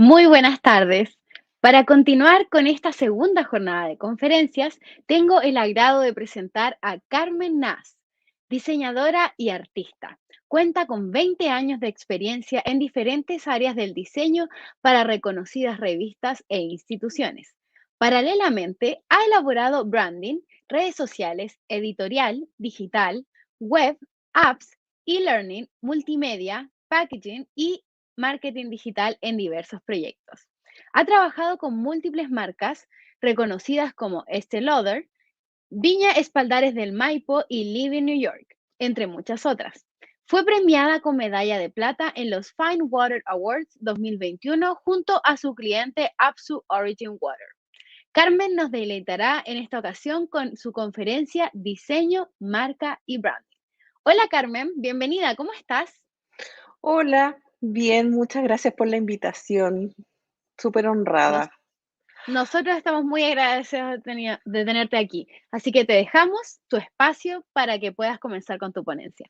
Muy buenas tardes. Para continuar con esta segunda jornada de conferencias, tengo el agrado de presentar a Carmen Nas, diseñadora y artista. Cuenta con 20 años de experiencia en diferentes áreas del diseño para reconocidas revistas e instituciones. Paralelamente, ha elaborado branding, redes sociales, editorial, digital, web, apps, e-learning, multimedia, packaging y marketing digital en diversos proyectos. Ha trabajado con múltiples marcas reconocidas como Estée Lauder, Viña Espaldares del Maipo y Living New York, entre muchas otras. Fue premiada con medalla de plata en los Fine Water Awards 2021 junto a su cliente Apsu Origin Water. Carmen nos deleitará en esta ocasión con su conferencia Diseño, Marca y Branding. Hola Carmen, bienvenida, ¿cómo estás? Hola, bien, muchas gracias por la invitación. Súper Nos honrada. Nosotros estamos muy agradecidos de tenerte aquí, así que te dejamos tu espacio para que puedas comenzar con tu ponencia.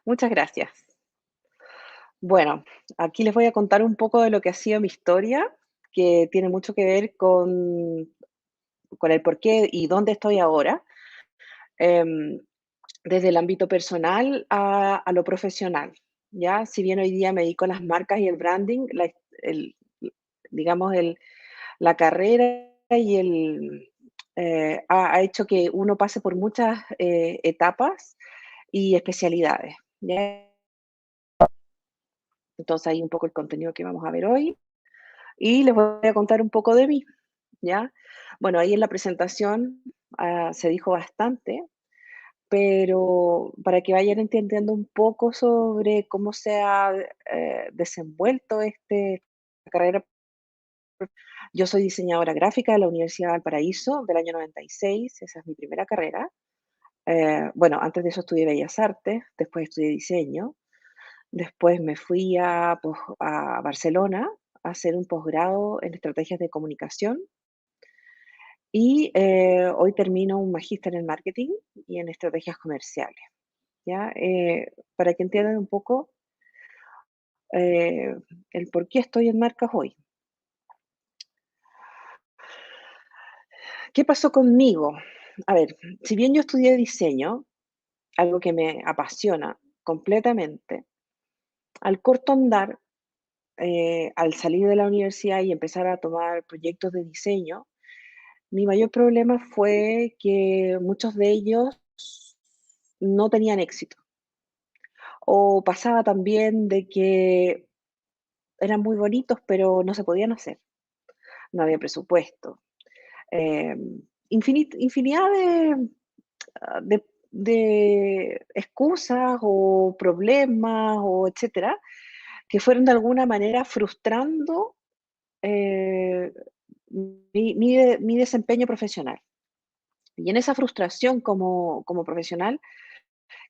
Muchas gracias. Bueno, aquí les voy a contar un poco de lo que ha sido mi historia, que tiene mucho que ver con el por qué y dónde estoy ahora, em, desde el ámbito personal a lo profesional. ¿Ya? Si bien hoy día me dedico a las marcas y el branding, el, digamos, la carrera y ha hecho que uno pase por muchas etapas y especialidades. ¿Ya? Entonces, ahí un poco el contenido que vamos a ver hoy. Y les voy a contar un poco de mí, ¿ya? Bueno, ahí en la presentación se dijo bastante, pero para que vayan entendiendo un poco sobre cómo se ha desenvuelto carrera. Yo soy diseñadora gráfica de la Universidad de Valparaíso del año 96, esa es mi primera carrera. Bueno, antes de eso estudié Bellas Artes, después estudié diseño, después me fui a Barcelona a hacer un posgrado en estrategias de comunicación y hoy termino un magíster en marketing y en estrategias comerciales. ¿Ya? Para que entiendan un poco eh, el por qué estoy en marcas hoy. ¿Qué pasó conmigo? A ver, si bien yo estudié diseño, algo que me apasiona completamente, al corto andar, al salir de la universidad y empezar a tomar proyectos de diseño, mi mayor problema fue que muchos de ellos no tenían éxito. O pasaba también de que eran muy bonitos, pero no se podían hacer. No había presupuesto. Infinidad de excusas o problemas o etcétera, que fueron de alguna manera frustrando eh, mi desempeño profesional. Y en esa frustración como profesional,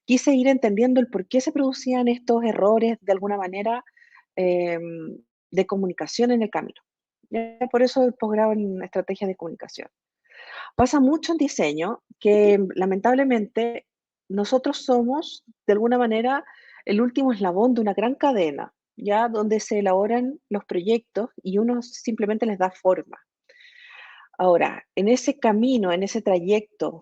quise ir entendiendo el por qué se producían estos errores de alguna manera de comunicación en el camino. Ya, por eso el posgrado en estrategias de comunicación. Pasa mucho en diseño que lamentablemente nosotros somos de alguna manera el último eslabón de una gran cadena, ya donde se elaboran los proyectos y uno simplemente les da forma. Ahora, en ese camino, en ese trayecto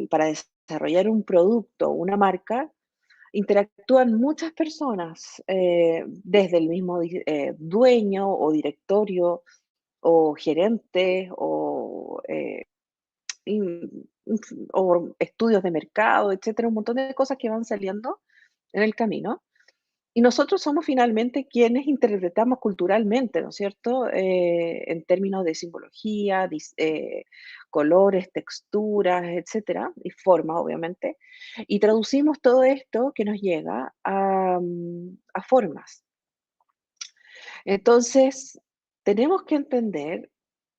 para desarrollar un producto, una marca, interactúan muchas personas, desde el mismo dueño o directorio o gerente in- o estudios de mercado, etcétera, un montón de cosas que van saliendo en el camino. Y nosotros somos finalmente quienes interpretamos culturalmente, ¿no es cierto? En términos de simbología, colores, texturas, etcétera, y formas, obviamente. Y traducimos todo esto que nos llega a formas. Entonces, tenemos que entender,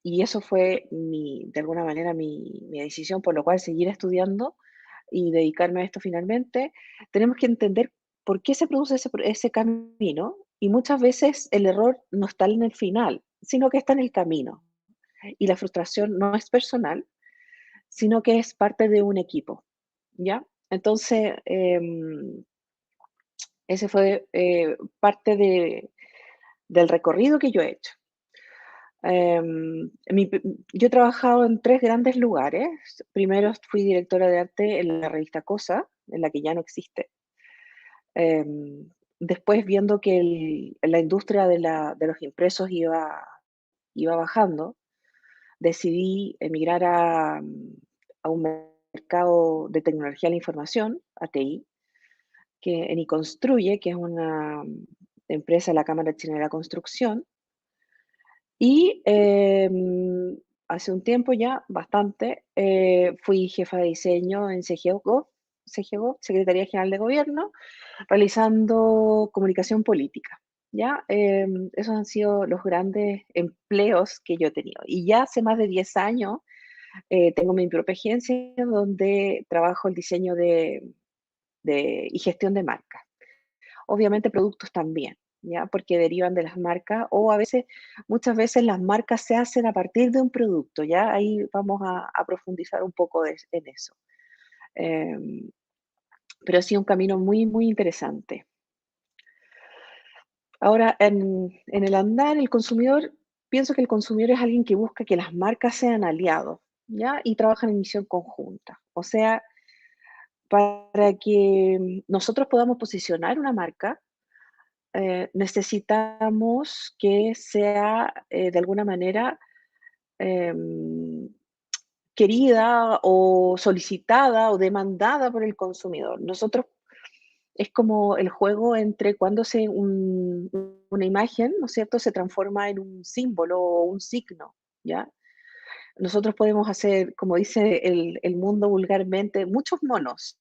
y eso fue de alguna manera mi decisión, por lo cual seguir estudiando y dedicarme a esto finalmente, tenemos que entender por qué se produce ese camino y muchas veces el error no está en el final, sino que está en el camino. Y la frustración no es personal, sino que es parte de un equipo, ¿ya? Entonces, ese fue parte del recorrido que yo he hecho. Yo he trabajado en 3 grandes lugares. Primero fui directora de arte en la revista Cosa, en la que ya no existe. Después, viendo que la industria de los impresos iba bajando, decidí emigrar a un mercado de tecnología de la información, a TI, que en Iconstruye, que es una empresa de la Cámara Chilena de la Construcción. Y hace un tiempo ya, bastante, fui jefa de diseño en CGGO, Secretaría General de Gobierno, realizando comunicación política. ¿Ya? Esos han sido los grandes empleos que yo he tenido. Y ya hace más de 10 años tengo mi propia agencia donde trabajo el diseño y gestión de marcas. Obviamente productos también, ¿ya? Porque derivan de las marcas o a veces, muchas veces las marcas se hacen a partir de un producto, ¿ya? Ahí vamos a profundizar un poco en eso. Em, pero ha sido un camino muy, muy interesante. Ahora, en el andar, el consumidor, pienso que el consumidor es alguien que busca que las marcas sean aliados, ¿ya? Y trabajan en misión conjunta. O sea, para que nosotros podamos posicionar una marca, necesitamos que sea de alguna manera em, querida o solicitada o demandada por el consumidor. Nosotros es como el juego entre cuando una imagen, ¿no es cierto?, se transforma en un símbolo o un signo, ¿ya? Nosotros podemos hacer, como dice el mundo vulgarmente, muchos monos,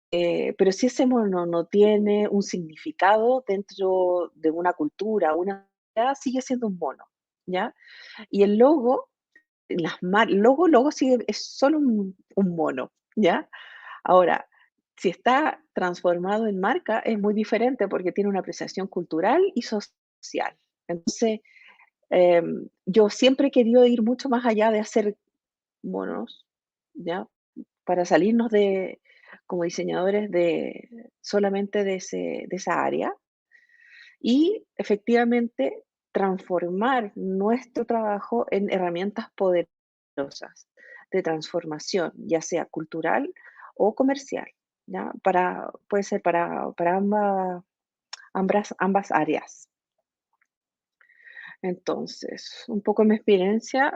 pero si ese mono no tiene un significado dentro de una cultura, una sociedad, sigue siendo un mono, ¿ya? Y el logo, logo sigue, es solo un mono, ¿ya? Ahora, si está transformado en marca, es muy diferente porque tiene una apreciación cultural y social. Entonces, yo siempre he querido ir mucho más allá de hacer monos, ¿ya? Para salirnos como diseñadores solamente de esa área y efectivamente transformar nuestro trabajo en herramientas poderosas de transformación, ya sea cultural o comercial, ¿ya? Puede ser para ambas áreas. Entonces, un poco mi experiencia,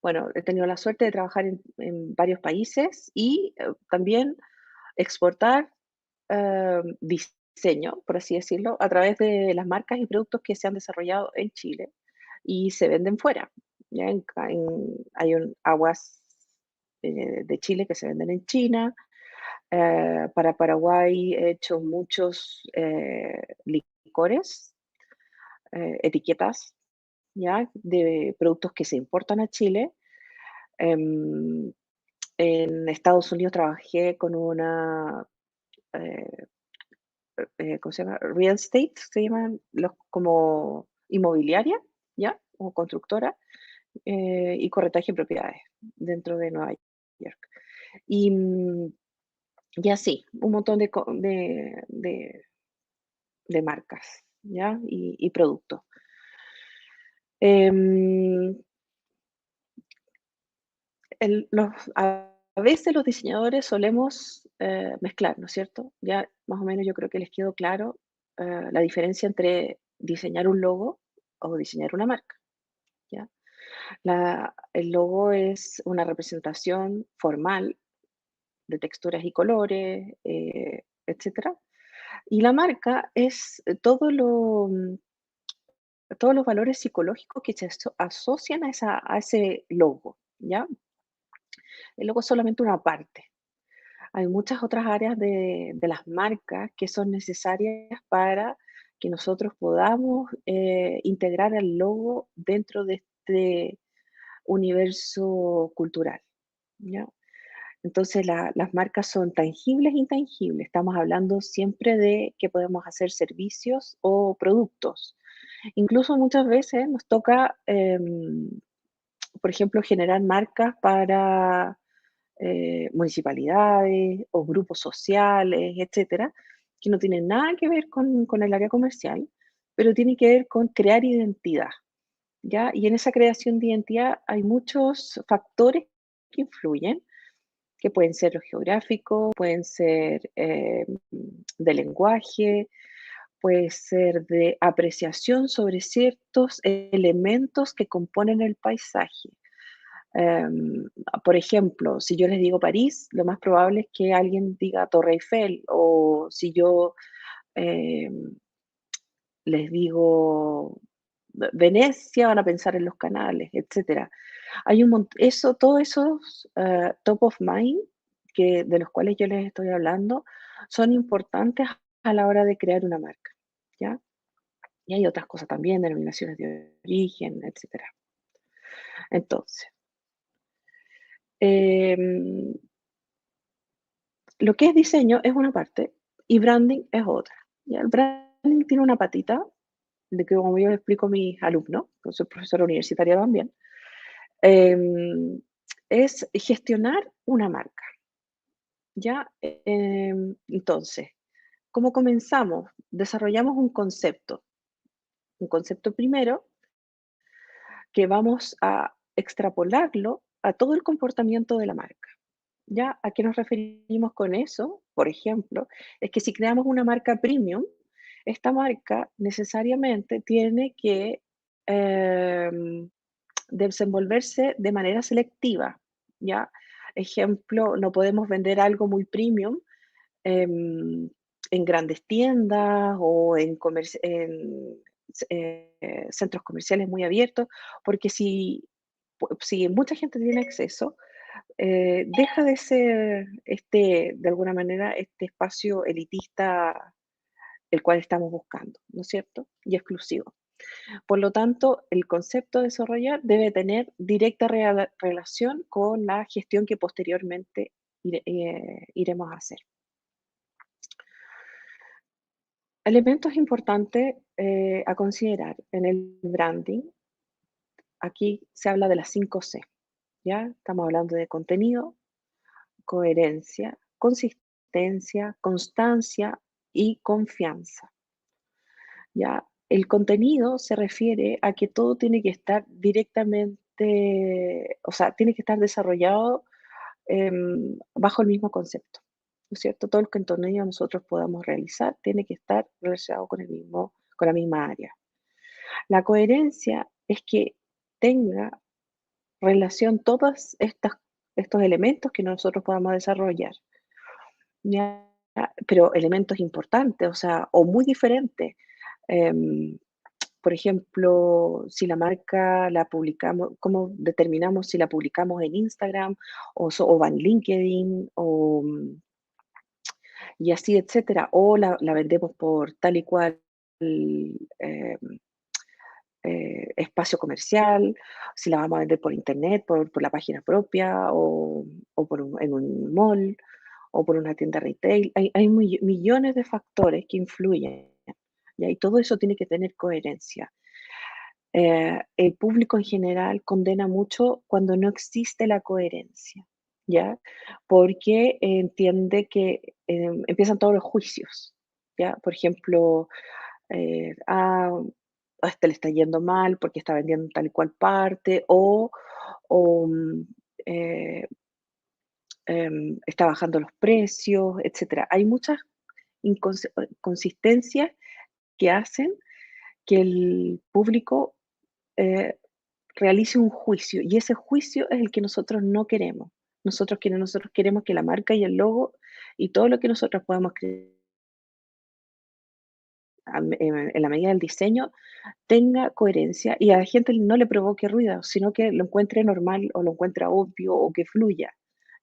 bueno, he tenido la suerte de trabajar en varios países y también exportar diseño, por así decirlo, a través de las marcas y productos que se han desarrollado en Chile y se venden fuera. ¿Ya? Hay aguas de Chile que se venden en China. Para Paraguay he hecho muchos licores, etiquetas, ¿ya? De productos que se importan a Chile. Em, en Estados Unidos trabajé con una eh, ¿cómo se llama? Real estate, se llaman como inmobiliaria, ¿ya? O constructora, y corretaje de propiedades dentro de Nueva York. Y, y así, un montón de marcas, ¿ya? Y productos. Em, a veces los diseñadores solemos mezclar, ¿no es cierto? Ya más o menos yo creo que les quedó claro la diferencia entre diseñar un logo o diseñar una marca, ¿ya? El logo es una representación formal de texturas y colores, etcétera. Y la marca es todos los valores psicológicos que se asocian a ese logo, ¿ya? El logo es solamente una parte. Hay muchas otras áreas de las marcas que son necesarias para que nosotros podamos integrar el logo dentro de este universo cultural, ¿ya? Entonces las marcas son tangibles e intangibles. Estamos hablando siempre de que podemos hacer servicios o productos. Incluso muchas veces nos toca, por ejemplo, generar marcas para municipalidades o grupos sociales, etcétera, que no tiene nada que ver con el área comercial, pero tiene que ver con crear identidad, ¿ya? Y en esa creación de identidad hay muchos factores que influyen, que pueden ser los geográficos, pueden ser de lenguaje, puede ser de apreciación sobre ciertos elementos que componen el paisaje. Em, por ejemplo, si yo les digo París, lo más probable es que alguien diga Torre Eiffel, o si yo em, les digo Venecia, van a pensar en los canales, etcétera. Hay todos esos top of mind de los cuales yo les estoy hablando son importantes a la hora de crear una marca, ¿ya? Y hay otras cosas también, denominaciones de origen, etcétera. Entonces, em, lo que es diseño es una parte y branding es otra. ¿Ya? El branding tiene una patita, de que como yo le explico a mis alumnos, que soy profesora universitaria también, em, es gestionar una marca. ¿Ya? Entonces, ¿cómo comenzamos? Desarrollamos un concepto primero que vamos a extrapolarlo a todo el comportamiento de la marca. ¿Ya? ¿A qué nos referimos con eso? Por ejemplo, es que si creamos una marca premium, esta marca necesariamente tiene que em, desenvolverse de manera selectiva, ¿ya? Ejemplo, no podemos vender algo muy premium em, en grandes tiendas o centros comerciales muy abiertos, porque si mucha gente tiene acceso, deja de ser de alguna manera, este espacio elitista el cual estamos buscando, ¿no es cierto? Y exclusivo. Por lo tanto, el concepto de desarrollar debe tener directa relación con la gestión que posteriormente iremos a hacer. Elementos importantes a considerar en el branding. Aquí se habla de las 5 C, ¿ya? Estamos hablando de contenido, coherencia, consistencia, constancia y confianza, ¿ya? El contenido se refiere a que todo tiene que estar directamente, o sea, tiene que estar desarrollado bajo el mismo concepto, ¿no es cierto? Todo el contenido que nosotros podamos realizar tiene que estar relacionado con la misma área. La coherencia es que tenga relación estos elementos que nosotros podamos desarrollar, ¿ya? Pero elementos importantes, o sea, o muy diferentes. Em, por ejemplo, si la marca la publicamos, ¿cómo determinamos si la publicamos en Instagram o va en LinkedIn y así, etcétera? O la vendemos por tal y cual eh, espacio comercial, si la vamos a vender por internet, por la página propia o en un mall o por una tienda retail. Hay millones de factores que influyen, ¿ya? Y todo eso tiene que tener coherencia. El público en general condena mucho cuando no existe la coherencia, ¿ya? Porque entiende que empiezan todos los juicios, ¿ya? Por ejemplo, a este le está yendo mal porque está vendiendo tal y cual parte, o eh, está bajando los precios, etcétera. Hay muchas consistencias que hacen que el público eh, realice un juicio, y ese juicio es el que nosotros no queremos. Nosotros queremos que la marca y el logo y todo lo que nosotros podamos crear en la medida del diseño tenga coherencia y a la gente no le provoque ruido, sino que lo encuentre normal o lo encuentre obvio o que fluya.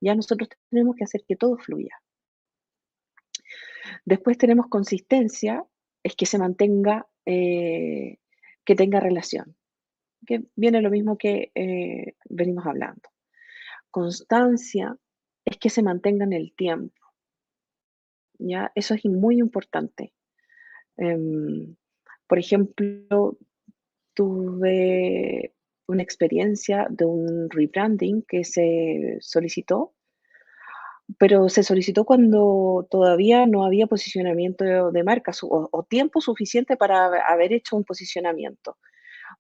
Ya nosotros tenemos que hacer que todo fluya. Después tenemos consistencia, es que se mantenga, que tenga relación, que viene lo mismo que venimos hablando. Constancia es que se mantenga en el tiempo, ¿ya? Eso es muy importante. Em, por ejemplo, tuve una experiencia de un rebranding que se solicitó pero se solicitó cuando todavía no había posicionamiento de marca o tiempo suficiente para haber hecho un posicionamiento.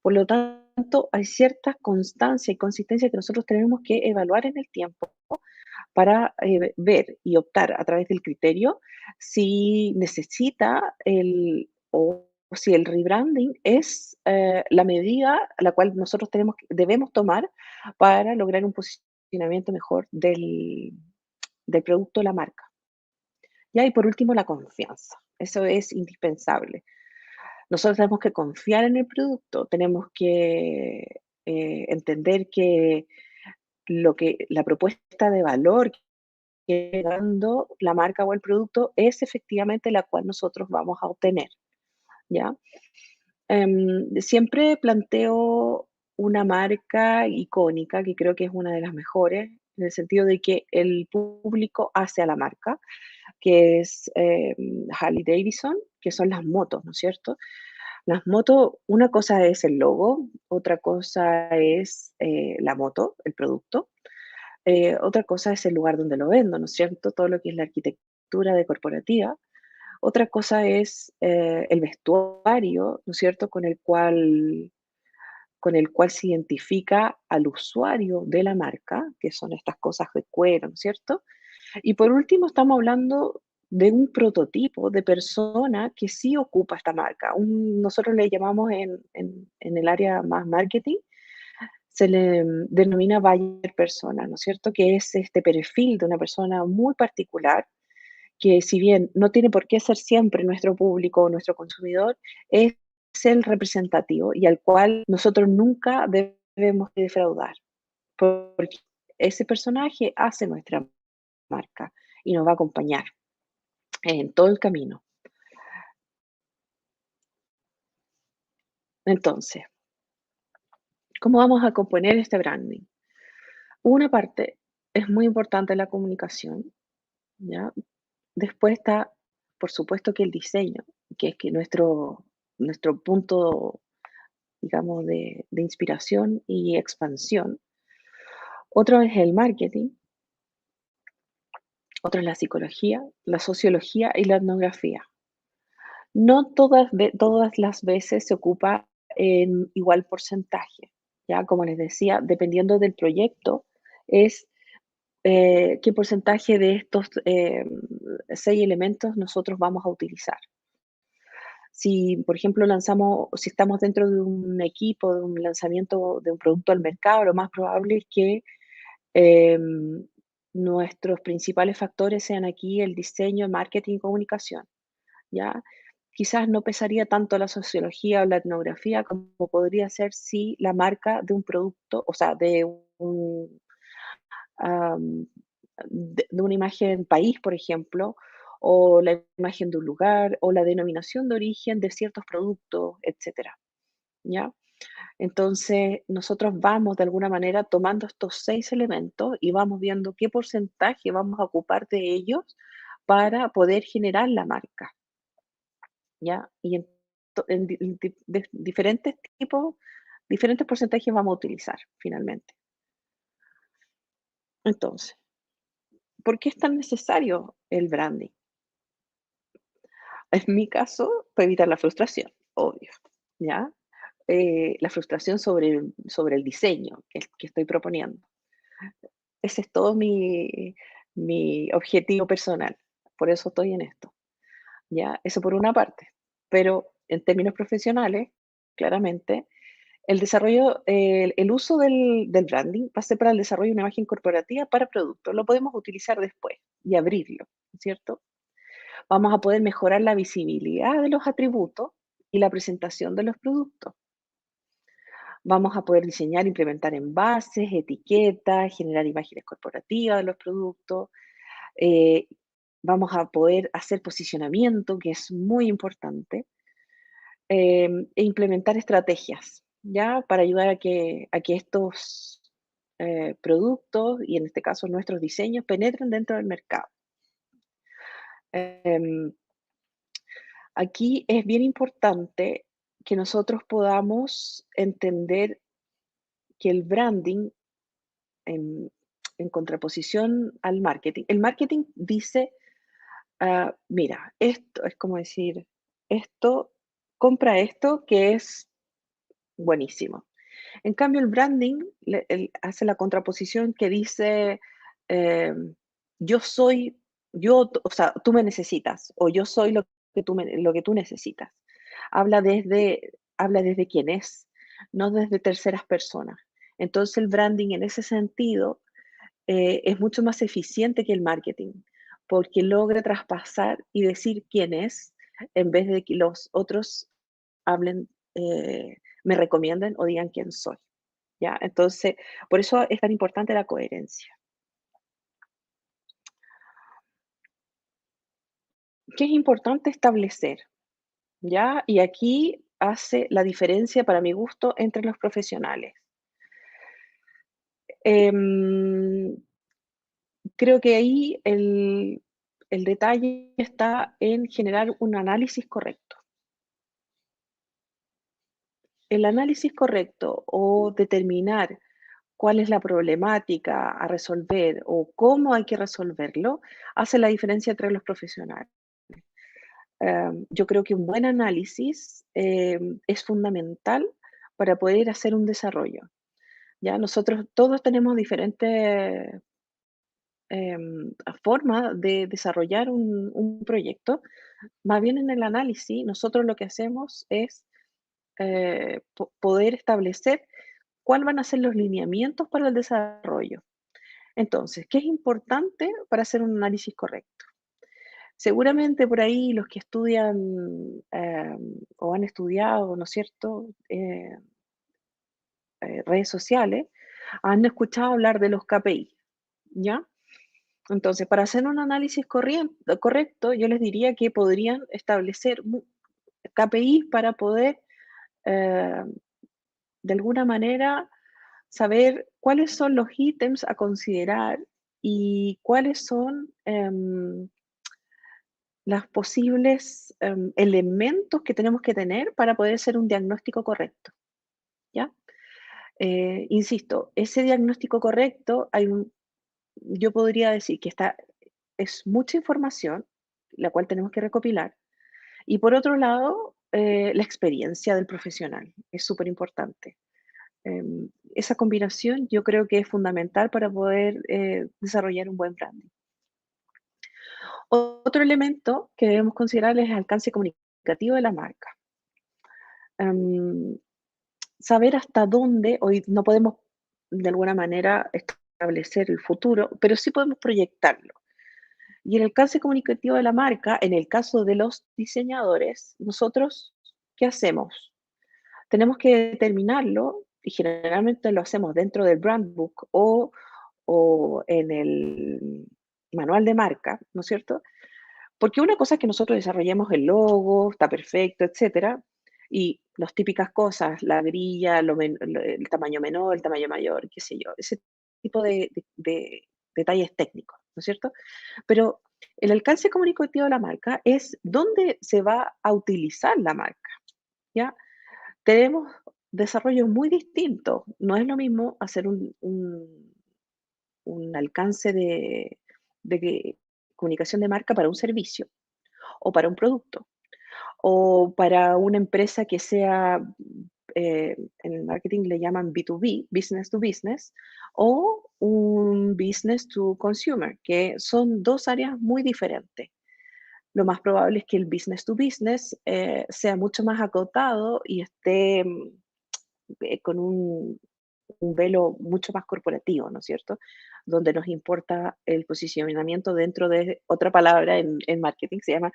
Por lo tanto, hay cierta constancia y consistencia que nosotros tenemos que evaluar en el tiempo para ver y optar a través del criterio si necesita o si el rebranding es la medida a la cual nosotros debemos tomar para lograr un posicionamiento mejor del producto o la marca. Ya, y por último, la confianza. Eso es indispensable. Nosotros tenemos que confiar en el producto, tenemos que entender que la propuesta de valor que está dando la marca o el producto es efectivamente la cual nosotros vamos a obtener, ¿ya? Siempre planteo una marca icónica, que creo que es una de las mejores, en el sentido de que el público hace a la marca, que es Harley Davidson, que son las motos, ¿no es cierto? Las motos, una cosa es el logo, otra cosa es la moto, el producto, otra cosa es el lugar donde lo vendo, ¿no es cierto? Todo lo que es la arquitectura de corporativa. Otra cosa es el vestuario, ¿no es cierto? Con el cual se identifica al usuario de la marca, que son estas cosas de cuero, ¿no es cierto? Y por último, estamos hablando de un prototipo de persona que sí ocupa esta marca. Nosotros le llamamos en el área más marketing, se le denomina buyer persona, ¿no es cierto? Que es este perfil de una persona muy particular, que si bien no tiene por qué ser siempre nuestro público o nuestro consumidor, es el representativo y al cual nosotros nunca debemos defraudar, porque ese personaje hace nuestra marca y nos va a acompañar en todo el camino. Entonces, ¿cómo vamos a componer este branding? Una parte es muy importante la comunicación, ¿ya? Después está, por supuesto, que el diseño, que es que nuestro punto, digamos, de inspiración y expansión. Otro es el marketing, otro es la psicología, la sociología y la etnografía. No todas las veces se ocupa en igual porcentaje, ¿ya? Como les decía, dependiendo del proyecto, es qué porcentaje de estos 6 elementos nosotros vamos a utilizar. Si, por ejemplo, si estamos dentro de un equipo, de un lanzamiento de un producto al mercado, lo más probable es que em, nuestros principales factores sean aquí el diseño, marketing y comunicación, ¿ya? Quizás no pesaría tanto la sociología o la etnografía como podría ser si la marca de un producto, o sea, am, de una imagen país, por ejemplo, o la imagen de un lugar, o la denominación de origen de ciertos productos, etcétera, ¿ya? Entonces, nosotros vamos de alguna manera tomando estos 6 elementos y vamos viendo qué porcentaje vamos a ocupar de ellos para poder generar la marca, ¿ya? Y en diferentes tipos, diferentes porcentajes vamos a utilizar finalmente. Entonces, ¿por qué es tan necesario el branding? En mi caso, para evitar la frustración, obvio, ¿ya? La frustración sobre el diseño que estoy proponiendo. Ese es todo mi objetivo personal, por eso estoy en esto, ¿ya? Eso por una parte. Pero en términos profesionales, claramente, el uso del branding va a ser para el desarrollo de una imagen corporativa para productos. Lo podemos utilizar después y abrirlo, ¿cierto? Vamos a poder mejorar la visibilidad de los atributos y la presentación de los productos. Vamos a poder diseñar, implementar envases, etiquetas, generar imágenes corporativas de los productos. eh, Vamos a poder hacer posicionamiento, que es muy importante, e implementar estrategias, ¿ya? Para ayudar a que estos productos, y en este caso nuestros diseños, penetren dentro del mercado. Em, Aquí es bien importante que nosotros podamos entender que el branding, em, en contraposición al marketing. El marketing dice, mira, esto es como decir, esto, compra esto que es buenísimo. En cambio, el branding hace la contraposición que dice, em, yo soy, o sea, tú me necesitas, o yo soy lo que tú necesitas. Habla desde quién es, no desde terceras personas. Entonces, el branding en ese sentido es mucho más eficiente que el marketing, porque logra traspasar y decir quién es, en vez de que los otros hablen, me recomienden o digan quién soy. ¿Ya? Entonces, por eso es tan importante la coherencia. ¿Qué es importante establecer? ¿Ya? Y aquí hace la diferencia, para mi gusto, entre los profesionales. Em, Creo que ahí el detalle está en generar un análisis correcto. El análisis correcto o determinar cuál es la problemática a resolver o cómo hay que resolverlo, hace la diferencia entre los profesionales. Yo creo que un buen análisis es fundamental para poder hacer un desarrollo. Ya nosotros todos tenemos diferentes formas de desarrollar un proyecto. Más bien en el análisis, nosotros lo que hacemos es poder establecer cuáles van a ser los lineamientos para el desarrollo. Entonces, ¿qué es importante para hacer un análisis correcto? Seguramente por ahí los que estudian o han estudiado, ¿no es cierto?, redes sociales, han escuchado hablar de los KPI, ¿ya? Entonces, para hacer un análisis correcto, yo les diría que podrían establecer KPIs para poder, eh, de alguna manera, saber cuáles son los ítems a considerar y cuáles son los posibles elementos que tenemos que tener para poder hacer un diagnóstico correcto, ¿ya? Insisto, ese diagnóstico correcto, yo podría decir que es mucha información, la cual tenemos que recopilar, y por otro lado, la experiencia del profesional es súper importante. Esa combinación yo creo que es fundamental para poder desarrollar un buen branding. Otro elemento que debemos considerar es el alcance comunicativo de la marca. Em, Saber hasta dónde, hoy no podemos de alguna manera establecer el futuro, pero sí podemos proyectarlo. Y el alcance comunicativo de la marca, en el caso de los diseñadores, nosotros, ¿qué hacemos? Tenemos que determinarlo y generalmente lo hacemos dentro del brand book o en el manual de marca, ¿no es cierto? Porque una cosa es que nosotros desarrollemos el logo, está perfecto, etcétera, y las típicas cosas, la grilla, el tamaño menor, el tamaño mayor, qué sé yo, ese tipo de detalles técnicos, ¿no es cierto? Pero el alcance comunicativo de la marca es dónde se va a utilizar la marca, ¿ya? Tenemos desarrollos muy distintos. No es lo mismo hacer un alcance de comunicación de marca para un servicio o para un producto o para una empresa que sea, en el marketing le llaman B2B, business to business, o un business to consumer, que son dos áreas muy diferentes. Lo más probable es que el business to business sea mucho más acotado y esté con un velo mucho más corporativo, ¿no es cierto? Donde nos importa el posicionamiento dentro de otra palabra en marketing, se llama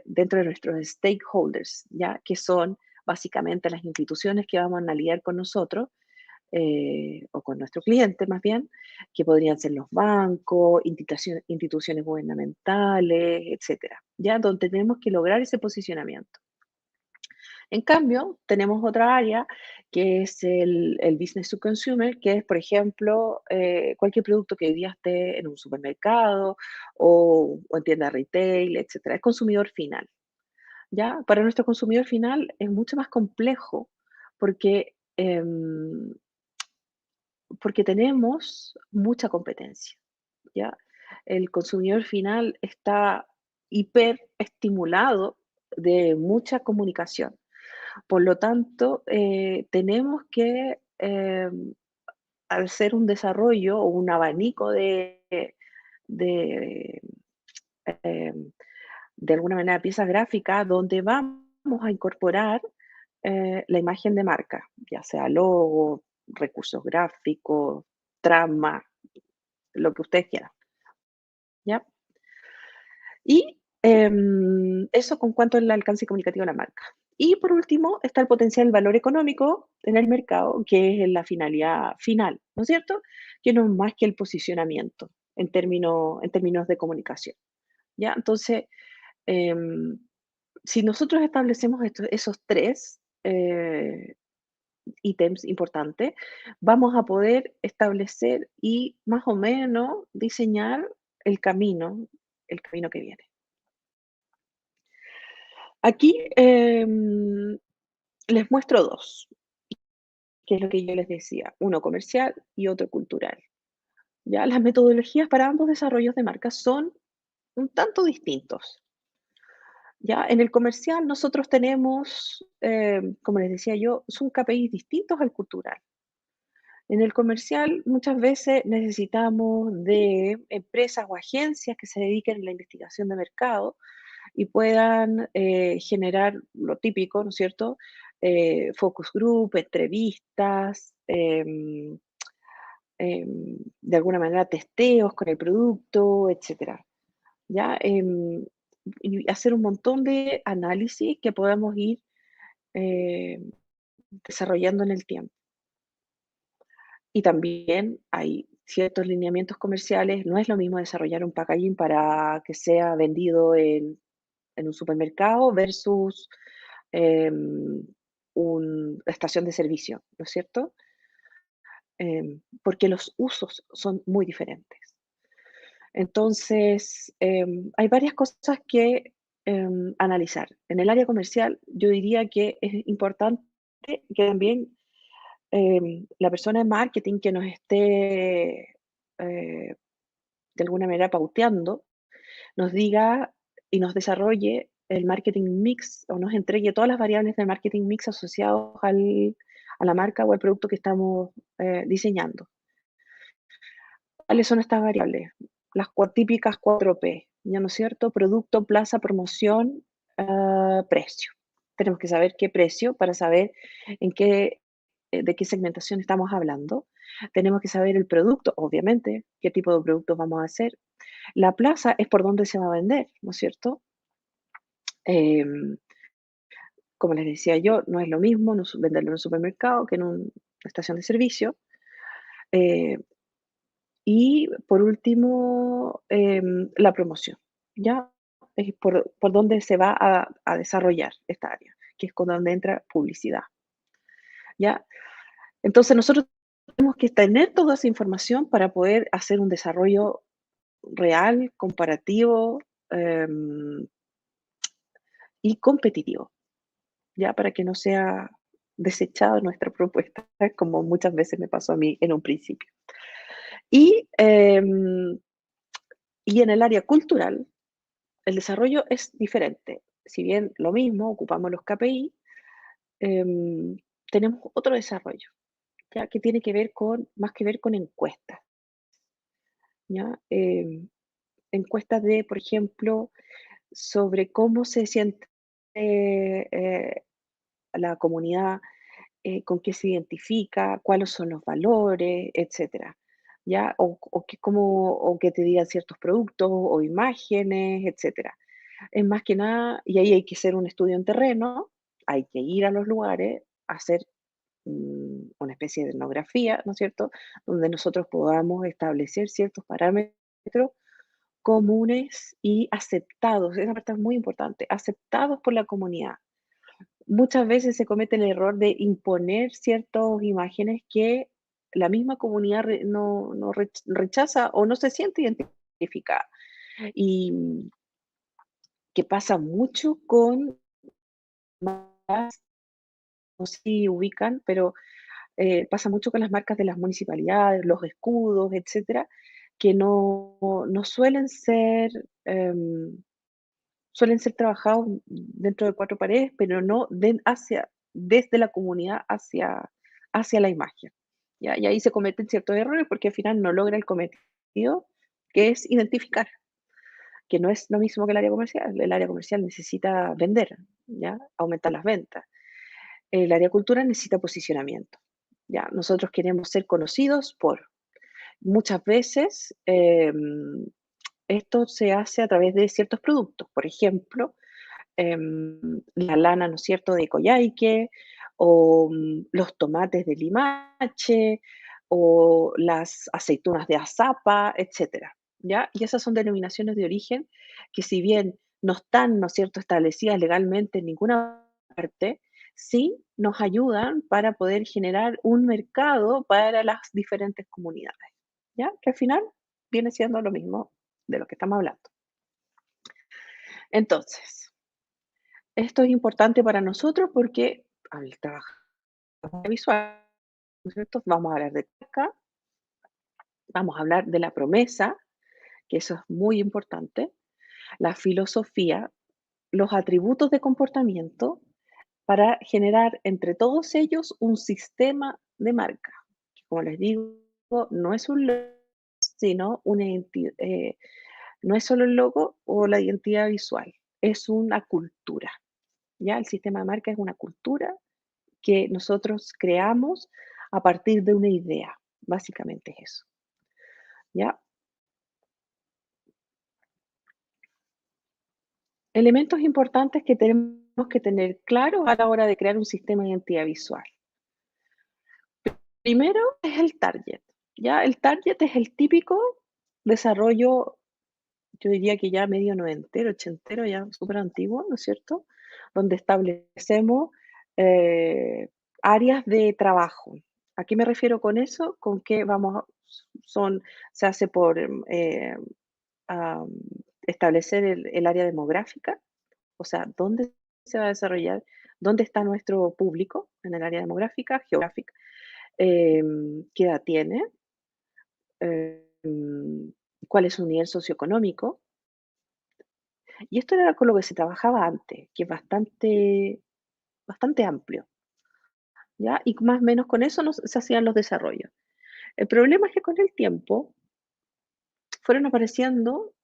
dentro de nuestros stakeholders, ¿ya? Que son básicamente las instituciones que vamos a lidiar con nosotros, o con nuestro cliente más bien, que podrían ser los bancos, instituciones gubernamentales, etcétera, ¿ya? Donde tenemos que lograr ese posicionamiento. En cambio, tenemos otra área que es el business to consumer, que es, por ejemplo, cualquier producto que hoy día esté en un supermercado o en tienda retail, etcétera. Es consumidor final. ¿Ya? Para nuestro consumidor final es mucho más complejo porque porque tenemos mucha competencia, ¿ya? El consumidor final está hiperestimulado de mucha comunicación. Por lo tanto, tenemos que, hacer un desarrollo o un abanico de, em, de alguna manera, piezas gráficas donde vamos a incorporar la imagen de marca, ya sea logo, recursos gráficos, trama, lo que ustedes quieran, ¿ya? Y eso con cuanto al alcance comunicativo de la marca. Y por último, está el potencial valor económico en el mercado, que es la finalidad final, ¿no es cierto? Que no es más que el posicionamiento en términos de comunicación, ¿ya? Entonces, em, si nosotros establecemos esos tres ítems importantes, vamos a poder establecer y más o menos diseñar el camino que viene. Aquí les muestro dos, que es lo que yo les decía, uno comercial y otro cultural. ¿Ya? Las metodologías para ambos desarrollos de marcas son un tanto distintos. ¿Ya? En el comercial nosotros tenemos, como les decía yo, son KPIs distintos al cultural. En el comercial muchas veces necesitamos de empresas o agencias que se dediquen a la investigación de mercado y puedan generar lo típico, ¿no es cierto? Focus group, entrevistas, de alguna manera testeos con el producto, etcétera. ¿Ya? Y hacer un montón de análisis que podamos ir eh, desarrollando en el tiempo. Y también hay ciertos lineamientos comerciales, no es lo mismo desarrollar un packaging para que sea vendido en un supermercado versus em, una estación de servicio, ¿no es cierto? Porque los usos son muy diferentes. Entonces, hay varias cosas que analizar. En el área comercial, yo diría que es importante que también la persona de marketing que nos esté de alguna manera pauteando, nos diga y nos desarrolle el marketing mix o nos entregue todas las variables del marketing mix asociados a la marca o al producto que estamos diseñando. ¿Cuáles son estas variables? Las típicas 4P, ¿ya no es cierto? Producto, plaza, promoción, precio. Tenemos que saber qué precio para saber en qué, de qué segmentación estamos hablando. Tenemos que saber el producto, obviamente, qué tipo de productos vamos a hacer. La plaza es por dónde se va a vender, ¿no es cierto? Em, Como les decía yo, no es lo mismo venderlo en un supermercado que en una estación de servicio. Eh, y por último, la promoción, ¿ya? Es por dónde se va a desarrollar esta área, que es con donde entra publicidad, ¿ya? Entonces nosotros tenemos que tener toda esa información para poder hacer un desarrollo real, comparativo y competitivo, ¿ya? Para que no sea desechada nuestra propuesta, como muchas veces me pasó a mí en un principio. Y, y en el área cultural, el desarrollo es diferente. Si bien lo mismo, ocupamos los KPI, em, tenemos otro desarrollo, ¿ya? Que tiene que ver con, más que ver con encuestas, ¿ya? Encuestas de, por ejemplo, sobre cómo se siente eh, la comunidad, con qué se identifica, cuáles son los valores, etcétera, ¿ya? O que te digan ciertos productos o imágenes, etcétera. Es más que nada, y ahí hay que hacer un estudio en terreno, hay que ir a los lugares, hacer una especie de etnografía, ¿no es cierto? Donde nosotros podamos establecer ciertos parámetros comunes y aceptados, esa parte es muy importante, aceptados por la comunidad. Muchas veces se comete el error de imponer ciertas imágenes que la misma comunidad no rechaza o no se siente identificada. Y que pasa mucho con, no sé si ubican, pero Pasa mucho con las marcas de las municipalidades, los escudos, etcétera, que no suelen ser, suelen ser trabajados dentro de 4 paredes, pero no desde la comunidad hacia la imagen, ¿ya? Y ahí se cometen ciertos errores, porque al final no logra el cometido, que es identificar, que no es lo mismo que el área comercial. El área comercial necesita vender, ¿ya? Aumentar las ventas. El área cultural necesita posicionamiento, ¿ya? Nosotros queremos ser conocidos por muchas veces, esto se hace a través de ciertos productos. Por ejemplo, la lana, ¿no es cierto?, de Coyhaique, o los tomates de Limache, o las aceitunas de Azapa, etcétera, ¿ya? Y esas son denominaciones de origen que, si bien no están, ¿no es cierto?, establecidas legalmente en ninguna parte, sí nos ayudan para poder generar un mercado para las diferentes comunidades, ¿ya? Que al final viene siendo lo mismo de lo que estamos hablando. Entonces, esto es importante para nosotros porque al trabajar visual, ¿no es cierto? Vamos a hablar de acá, vamos a hablar de la promesa, que eso es muy importante, la filosofía, los atributos de comportamiento para generar entre todos ellos un sistema de marca. Como les digo, no es un logo, sino una identidad, no es solo el logo o la identidad visual, es una cultura. ¿Ya? El sistema de marca es una cultura que nosotros creamos a partir de una idea, básicamente es eso, ¿ya? Elementos importantes que tenemos que tener claros a la hora de crear un sistema de identidad visual. Primero es el target, ¿ya? El target es el típico desarrollo, yo diría que ya medio noventero, ochentero, ya súper antiguo, ¿no es cierto? Donde establecemos eh, áreas de trabajo. ¿A qué me refiero con eso? Con que son, se hace por am, establecer el área demográfica, o sea, dónde se va a desarrollar, dónde está nuestro público en el área demográfica, geográfica, qué edad tiene, em, cuál es su nivel socioeconómico. Y esto era con lo que se trabajaba antes, que es bastante amplio, ¿ya? Y más o menos con eso se hacían los desarrollos. El problema es que con el tiempo fueron apareciendo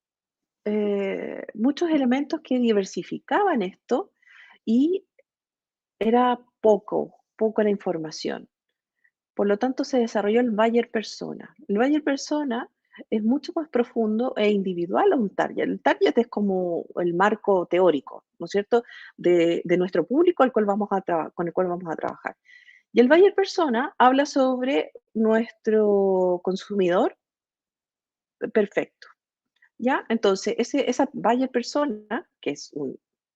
muchos elementos que diversificaban esto y era poco la información. Por lo tanto, se desarrolló el Buyer Persona. El Buyer Persona es mucho más profundo e individual a un target. El target es como el marco teórico, ¿no es cierto?, de nuestro público con el cual vamos a trabajar. Y el Buyer Persona habla sobre nuestro consumidor perfecto, ¿ya? Entonces, esa buyer persona, que es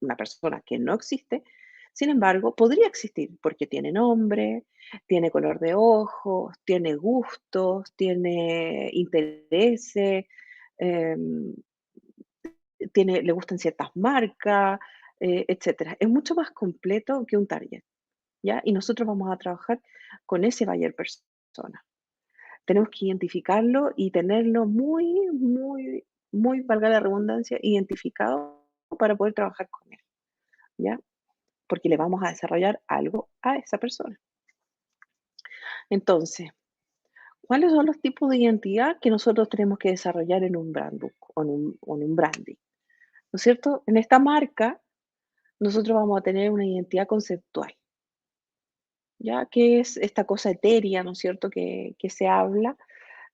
una persona que no existe, sin embargo, podría existir porque tiene nombre, tiene color de ojos, tiene gustos, tiene intereses, em, le gustan ciertas marcas, etcétera. Es mucho más completo que un target, ¿ya? Y nosotros vamos a trabajar con ese buyer persona. Tenemos que identificarlo y tenerlo muy, valga la redundancia, identificado para poder trabajar con él, ¿ya? Porque le vamos a desarrollar algo a esa persona. Entonces, ¿cuáles son los tipos de identidad que nosotros tenemos que desarrollar en un brand book o en un branding? ¿No es cierto? En esta marca, nosotros vamos a tener una identidad conceptual, ¿ya? Que es esta cosa etérea, ¿no es cierto?, que se habla,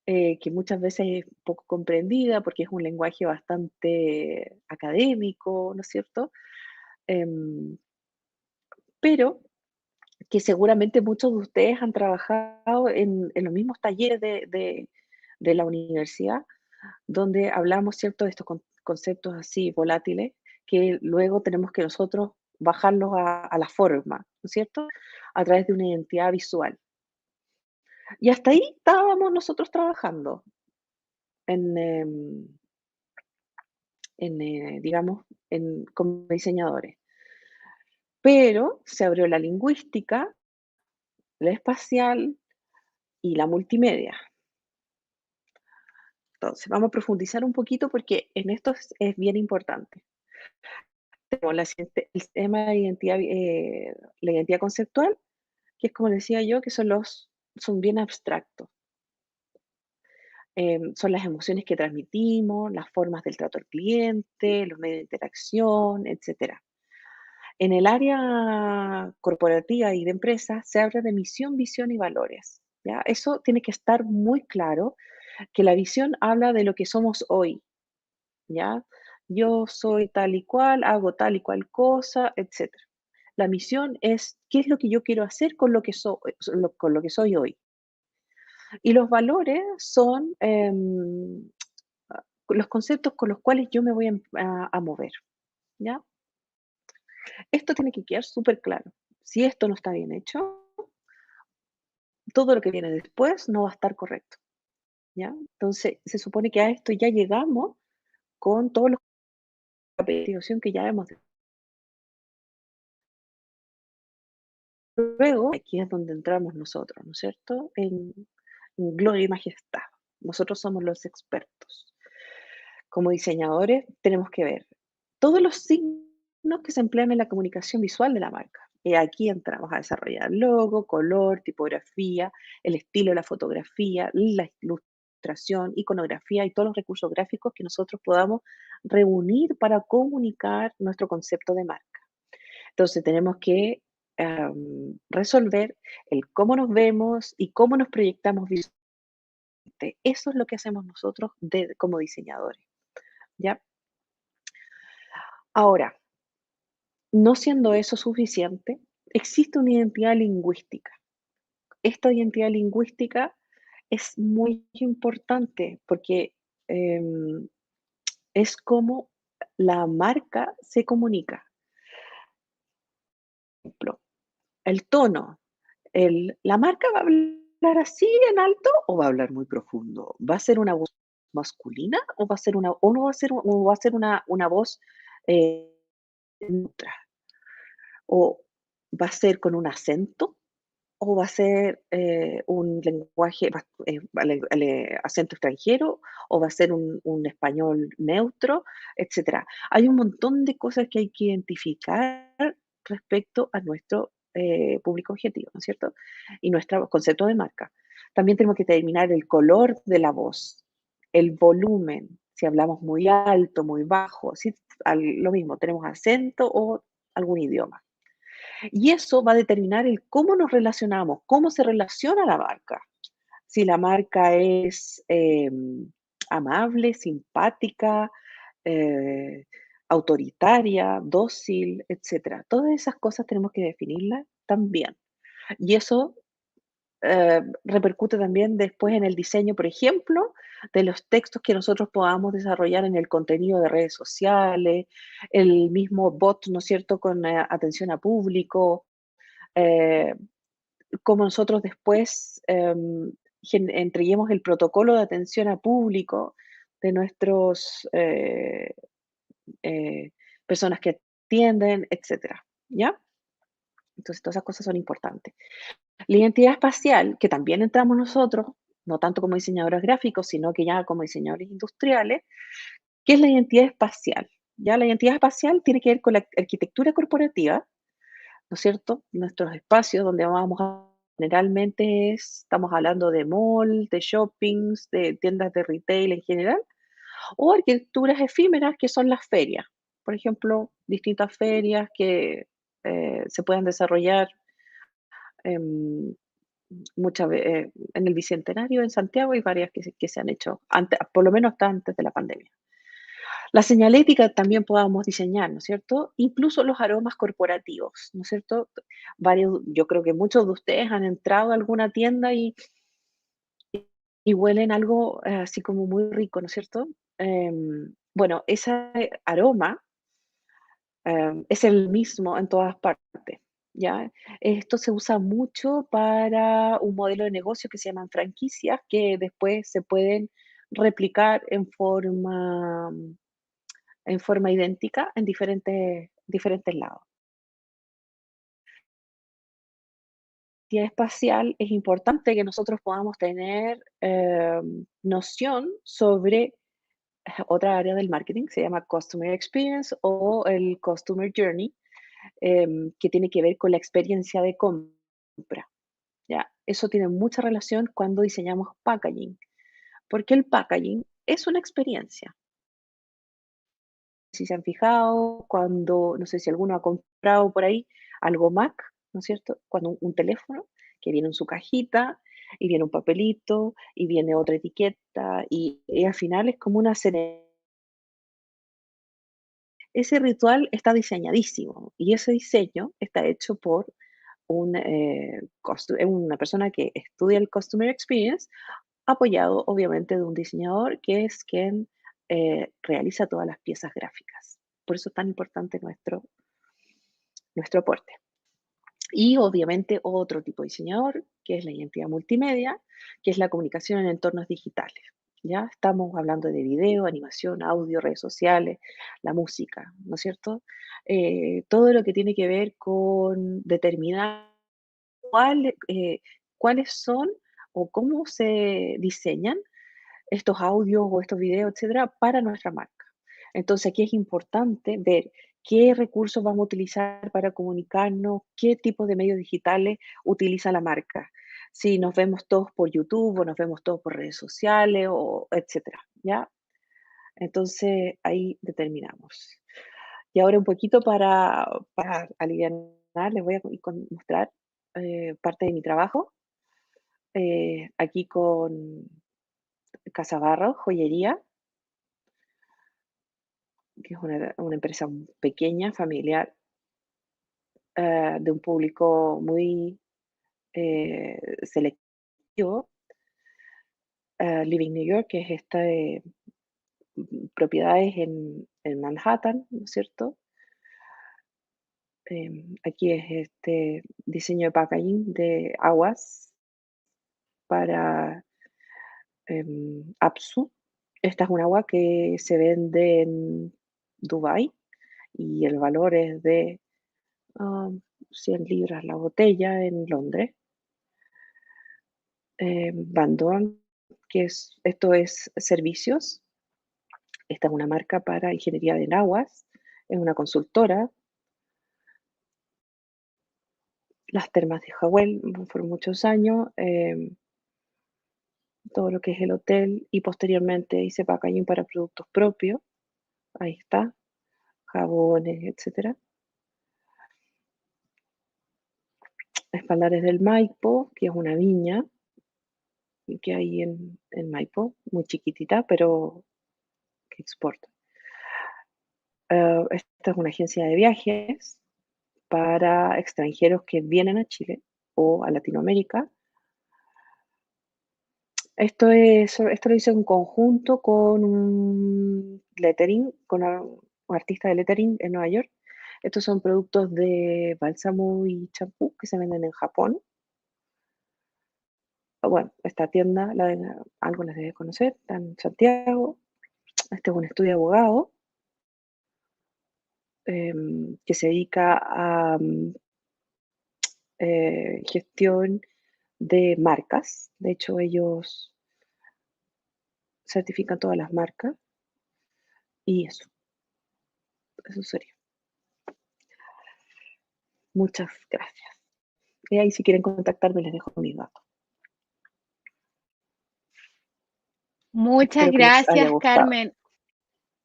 que muchas veces es poco comprendida porque es un lenguaje bastante académico, ¿no es cierto? Em, pero que seguramente muchos de ustedes han trabajado en los mismos talleres de la universidad, donde hablamos, ¿cierto?, de estos conceptos así volátiles, que luego tenemos que nosotros bajarlos a la forma, ¿no es cierto?, a través de una identidad visual. Y hasta ahí estábamos nosotros trabajando en, digamos, como diseñadores. Pero se abrió la lingüística la espacial y la multimedia. Entonces, vamos a profundizar un poquito porque en esto es bien importante. Tenemos el sistema de identidad, la identidad conceptual, que es como decía yo, que son bien abstractos. Son las emociones que transmitimos, las formas del trato al cliente, los medios de interacción, etcétera. En el área corporativa y de empresas se habla de misión, visión y valores, ¿ya? Eso tiene que estar muy claro, que la visión habla de lo que somos hoy, ¿ya? Yo soy tal y cual, hago tal y cual cosa, etcétera. La misión es qué es lo que yo quiero hacer con lo que con lo que soy hoy. Y los valores son los conceptos con los cuales yo me voy a mover, ¿ya? Esto tiene que quedar súper claro. Si esto no está bien hecho, todo lo que viene después no va a estar correcto, ¿ya? Entonces, se supone que a esto ya llegamos con todos los la investigación que ya hemos. Luego, aquí es donde entramos nosotros, ¿no es cierto? En gloria y majestad. Nosotros somos los expertos. Como diseñadores, tenemos que ver todos los signos que se emplean en la comunicación visual de la marca. Y aquí entramos a desarrollar logo, color, tipografía, el estilo de la fotografía, la ilustración, iconografía y todos los recursos gráficos que nosotros podamos reunir para comunicar nuestro concepto de marca. Entonces tenemos que resolver el cómo nos vemos y cómo nos proyectamos visualmente. Eso es lo que hacemos nosotros como diseñadores, ¿ya? Ahora, no siendo eso suficiente, existe una identidad lingüística. Esta identidad lingüística es muy importante porque em, es como la marca se comunica. Por ejemplo, el tono. ¿La marca va a hablar así en alto o va a hablar muy profundo? ¿Va a ser una voz masculina o va a ser o no va a ser, o va a ser una voz neutra? ¿O va a ser con un acento o va a ser un lenguaje, acento extranjero o va a ser un español neutro, etcétera? Hay un montón de cosas que hay que identificar respecto a nuestro público objetivo, ¿no es cierto? Y nuestro concepto de marca. También tenemos que determinar el color de la voz, el volumen, si hablamos muy alto, muy bajo, si, lo mismo, tenemos acento o algún idioma. Y eso va a determinar el cómo nos relacionamos, cómo se relaciona la marca. Si la marca es amable, simpática, eh, autoritaria, dócil, etcétera. Todas esas cosas tenemos que definirlas también. Y eso repercute también después en el diseño, por ejemplo, de los textos que nosotros podamos desarrollar en el contenido de redes sociales, el mismo bot, ¿no es cierto?, con atención a público, eh, como nosotros después entreguemos el protocolo de atención a público de nuestros eh, personas que atienden, etcétera, ¿ya? Entonces, todas esas cosas son importantes. La identidad espacial, que también entramos nosotros, no tanto como diseñadores gráficos, sino que ya como diseñadores industriales, ¿qué es la identidad espacial? Ya la identidad espacial tiene que ver con la arquitectura corporativa, ¿no es cierto? Nuestros espacios donde vamos a generalmente estamos hablando de mall, de shoppings, de tiendas de retail en general, o arquitecturas efímeras que son las ferias. Por ejemplo, distintas ferias que se puedan desarrollar em, en el Bicentenario en Santiago hay varias que se han hecho, antes, por lo menos hasta antes de la pandemia. La señalética también podamos diseñar, ¿no es cierto? Incluso los aromas corporativos, ¿no es cierto? Yo creo que muchos de ustedes han entrado a alguna tienda y huelen algo así como muy rico, ¿no es cierto? Bueno, ese aroma es el mismo en todas partes, ¿ya? Esto se usa mucho para un modelo de negocio que se llaman franquicias, que después se pueden replicar en forma idéntica en diferentes lados. espacial es importante que nosotros podamos tener noción sobre otra área del marketing, se llama Customer Experience o el Customer Journey, que tiene que ver con la experiencia de compra. ¿Ya? Eso tiene mucha relación cuando diseñamos packaging, porque el packaging es una experiencia. Si se han fijado, cuando, no sé si alguno ha comprado por ahí algo Mac, ¿no es cierto? Cuando un teléfono que viene en su cajita y viene un papelito y viene otra etiqueta y al final es como una ceremonia. Ese ritual está diseñadísimo y ese diseño está hecho por una persona que estudia el Customer Experience, apoyado obviamente de un diseñador que es quien realiza todas las piezas gráficas. Por eso es tan importante nuestro aporte. Y obviamente otro tipo de diseñador, que es la identidad multimedia, que es la comunicación en entornos digitales. Ya estamos hablando de video, animación, audio, redes sociales, la música, ¿no es cierto? Todo lo que tiene que ver con determinar cuáles son o cómo se diseñan estos audios o estos videos, etcétera, para nuestra marca. Entonces, aquí es importante ver qué recursos vamos a utilizar para comunicarnos, qué tipo de medios digitales utiliza la marca. Si nos vemos todos por YouTube o nos vemos todos por redes sociales o etcétera, ¿ya? Entonces, ahí determinamos. Y ahora un poquito para alivianar, les voy a mostrar parte de mi trabajo. Aquí con Casabarro, joyería, que es una empresa pequeña, familiar, de un público muy selectivo. Living New York, que es esta propiedades en Manhattan, ¿no es cierto? Aquí es este diseño de packaging de aguas para Apsu. Esta es un agua que se vende en Dubái y el valor es de 100 libras la botella en Londres. Van Dorn, esto es servicios. Esta es una marca para ingeniería de aguas, es una consultora. Las termas de Jawel fueron muchos años, todo lo que es el hotel y posteriormente hice packaging para productos propios. Ahí está, jabones, etcétera. Espaldarares del Maipo, que es una viña que hay en Maipo, muy chiquitita, pero que exporta. Esta es una agencia de viajes para extranjeros que vienen a Chile o a Latinoamérica. Esto lo hice en conjunto con un lettering, con un artista de lettering en Nueva York. Estos son productos de bálsamo y champú que se venden en Japón. Bueno, esta tienda, algo las debe conocer, está en Santiago. Este es un estudio de abogado que se dedica a gestión de marcas. De hecho, ellos certifican todas las marcas y eso sería. Muchas gracias. Y ahí si quieren contactarme les dejo mis datos. Muchas Espero que les haya gracias, gustado. Carmen.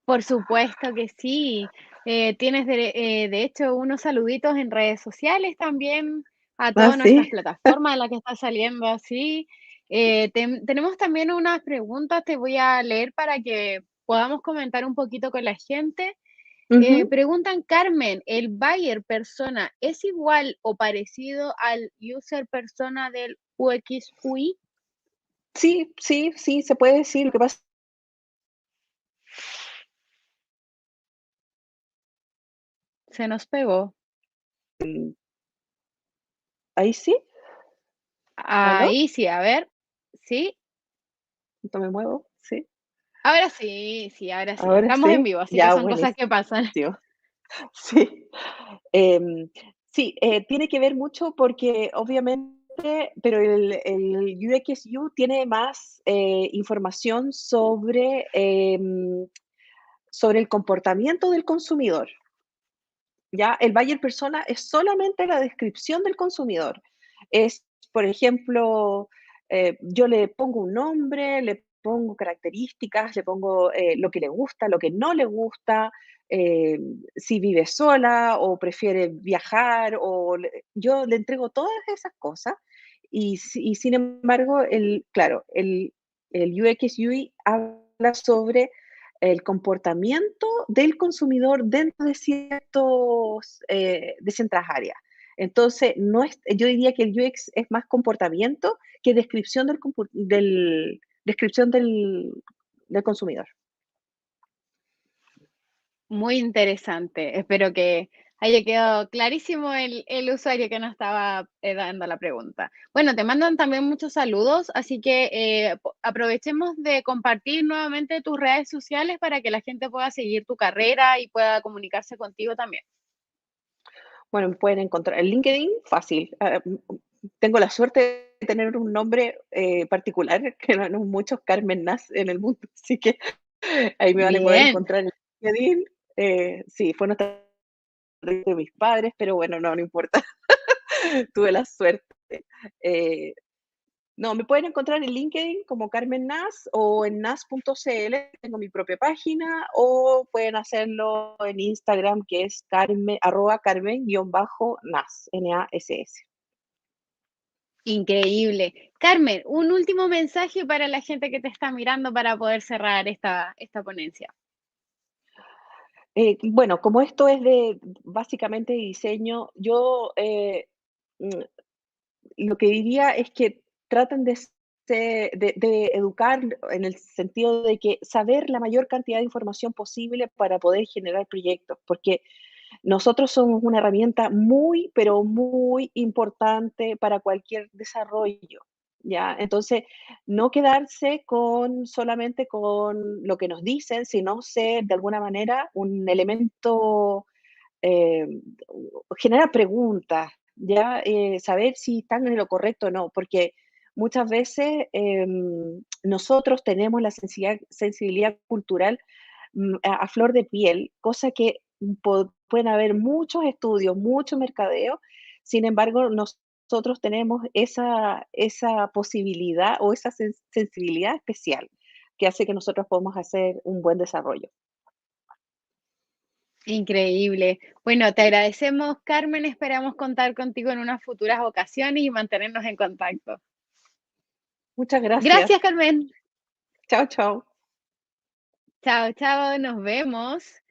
Por supuesto que sí. Tienes de hecho unos saluditos en redes sociales también a Ah, todas nuestras sí. plataformas en las que está saliendo así. Tenemos también unas preguntas, te voy a leer para que podamos comentar un poquito con la gente. Ujú. Preguntan, Carmen, ¿el buyer persona es igual o parecido al user persona del UX UI? Sí, sí, sí, se puede decir. Lo que pasa Se nos pegó. ahí sí, ¿aló? Ahí sí, a ver. ¿Sí? No me muevo, sí. Ahora sí, sí, ahora sí. Ahora Estamos en sí, vivo, así que ya, son cosas buenísimo. que pasan. Sí. Em, sí, tiene que ver mucho porque obviamente pero el UXU tiene más información sobre el comportamiento del consumidor. ¿Ya? El buyer persona es solamente la descripción del consumidor. Es, por ejemplo, yo le pongo un nombre, le pongo características, le pongo lo que le gusta, lo que no le gusta, eh, si vive sola o prefiere viajar, yo le entrego todas esas cosas y sin embargo, claro, el UX UI habla sobre el comportamiento del consumidor dentro de ciertas áreas. Entonces, yo diría que el UX es más comportamiento que descripción del consumidor. Muy interesante. Espero que haya quedado clarísimo el usuario que nos estaba dando la pregunta. Bueno, te mandan también muchos saludos, así que aprovechemos de compartir nuevamente tus redes sociales para que la gente pueda seguir tu carrera y pueda comunicarse contigo también. Bueno, me pueden encontrar en LinkedIn, fácil. Tengo la suerte de tener un nombre particular, que no muchos Carmen Nas en el mundo, así que ahí me van a poder Bien, encontrar en LinkedIn. Sí, fue nuestra de mis padres, pero bueno, no importa. Tuve la suerte. Eh, no, me pueden encontrar en LinkedIn como Carmen Nas o en nas.cl, tengo mi propia página, o pueden hacerlo en Instagram, que es Carmen-Nas, N-A-S-S. increíble. Carmen, un último mensaje para la gente que te está mirando para poder cerrar esta ponencia. Bueno, como esto es de básicamente diseño, yo mm, lo que diría es que traten de educar en el sentido de que saber la mayor cantidad de información posible para poder generar proyectos, porque nosotros somos una herramienta muy, pero muy importante para cualquier desarrollo, ¿ya? Entonces, no quedarse solamente con lo que nos dicen, sino ser de alguna manera un elemento, eh, generar preguntas, ¿ya? Saber si están en lo correcto o no, porque muchas veces nosotros tenemos la sensibilidad cultural a flor de piel, cosa que pueden haber muchos estudios, mucho mercadeo, sin embargo, nosotros tenemos esa posibilidad o esa sensibilidad especial que hace que nosotros podamos hacer un buen desarrollo. Increíble. Bueno, te agradecemos, Carmen. Esperamos contar contigo en unas futuras ocasiones y mantenernos en contacto. Muchas gracias. Gracias, Carmen. Chao, chao. Chao, chao, nos vemos.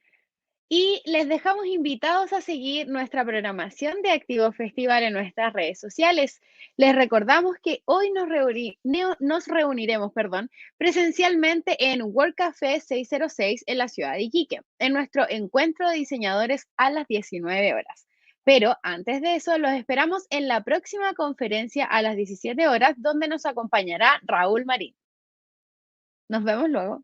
Y les dejamos invitados a seguir nuestra programación de Activo Festival en nuestras redes sociales. Les recordamos que hoy nos reuniremos, presencialmente en World Café 606 en la ciudad de Iquique, en nuestro encuentro de diseñadores a las 19 horas. Pero antes de eso, los esperamos en la próxima conferencia a las 17 horas, donde nos acompañará Raúl Marín. Nos vemos luego.